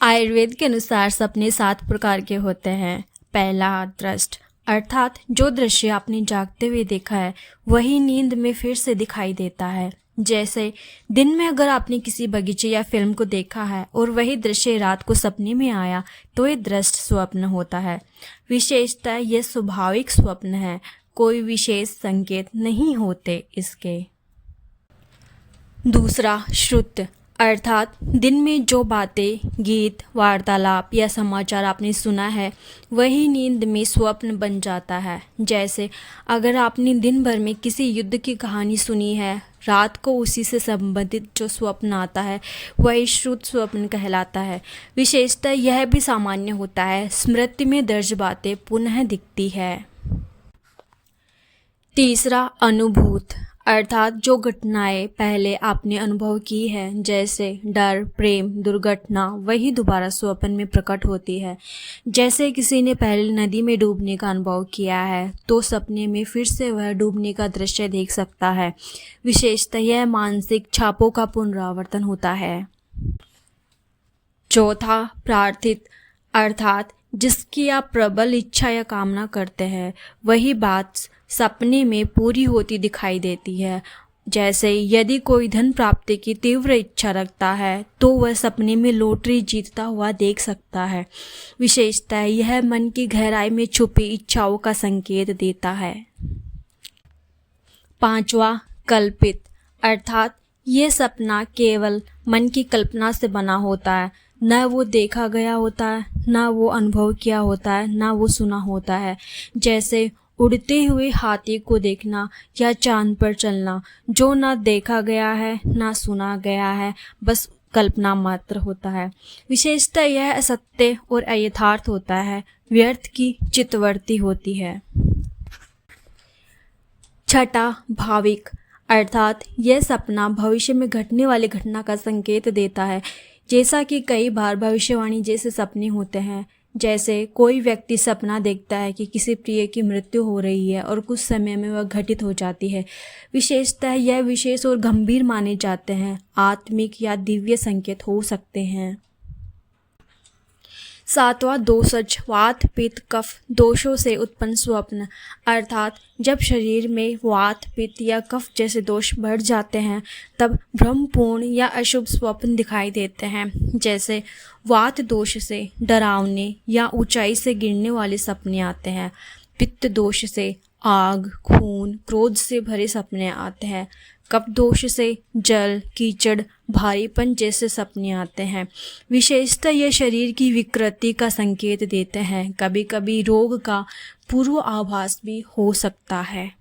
आयुर्वेद के अनुसार सपने 7 प्रकार के होते हैं। पहला, दृष्ट, अर्थात जो दृश्य आपने जागते हुए देखा है वही नींद में फिर से दिखाई देता है। जैसे दिन में अगर आपने किसी बगीचे या फिल्म को देखा है और वही दृश्य रात को सपने में आया तो ये दृष्ट स्वप्न होता है। विशेषतः ये स्वाभाविक स्वप्न है, कोई विशेष संकेत नहीं होते इसके। दूसरा, श्रुत, अर्थात दिन में जो बातें, गीत, वार्तालाप या समाचार आपने सुना है वही नींद में स्वप्न बन जाता है। जैसे अगर आपने दिन भर में किसी युद्ध की कहानी सुनी है, रात को उसी से संबंधित जो स्वप्न आता है वही श्रुत स्वप्न कहलाता है। विशेषतः यह भी सामान्य होता है, स्मृति में दर्ज बातें पुनः दिखती है। तीसरा, अनुभूत, अर्थात जो घटनाएं पहले आपने अनुभव की है, जैसे डर, प्रेम, दुर्घटना, वही दोबारा स्वप्न में प्रकट होती है। जैसे किसी ने पहले नदी में डूबने का अनुभव किया है तो सपने में फिर से वह डूबने का दृश्य देख सकता है। विशेषतः यह मानसिक छापों का पुनरावर्तन होता है। चौथा, प्रार्थित, अर्थात जिसकी आप प्रबल इच्छा या कामना करते हैं वही बात सपने में पूरी होती दिखाई देती है। जैसे यदि कोई धन प्राप्ति की तीव्र इच्छा रखता है तो वह सपने में लॉटरी जीतता हुआ देख सकता है। विशेषतः यह मन की गहराई में छुपी इच्छाओं का संकेत देता है। पांचवा, कल्पित, अर्थात यह सपना केवल मन की कल्पना से बना होता है, न वो देखा गया होता है, न वो अनुभव किया होता है, न वो सुना होता है। जैसे उड़ते हुए हाथी को देखना या चांद पर चलना, जो ना देखा गया है ना सुना गया है, बस कल्पना मात्र होता है। विशेषतः यह असत्य और अयथार्थ होता है, व्यर्थ की चित्तवृत्ति होती है। छठा, भाविक, अर्थात यह सपना भविष्य में घटने वाली घटना का संकेत देता है। जैसा कि कई बार भविष्यवाणी जैसे सपने होते हैं। जैसे कोई व्यक्ति सपना देखता है कि किसी प्रिय की मृत्यु हो रही है और कुछ समय में वह घटित हो जाती है। विशेषतः यह विशेष और गंभीर माने जाते हैं, आत्मिक या दिव्य संकेत हो सकते हैं। सातवां, दोषज, वात, पित्त, कफ दोषों से उत्पन्न स्वप्न, अर्थात जब शरीर में वात, पित्त या कफ जैसे दोष बढ़ जाते हैं तब भ्रमपूर्ण या अशुभ स्वप्न दिखाई देते हैं। जैसे वात दोष से डरावने या ऊंचाई से गिरने वाले सपने आते हैं। पित्त दोष से आग, खून, क्रोध से भरे सपने आते हैं। कफ दोष से जल, कीचड़, भारीपन जैसे सपने आते हैं। विशेषतः ये शरीर की विकृति का संकेत देते हैं। कभी कभी रोग का पूर्वाभास भी हो सकता है।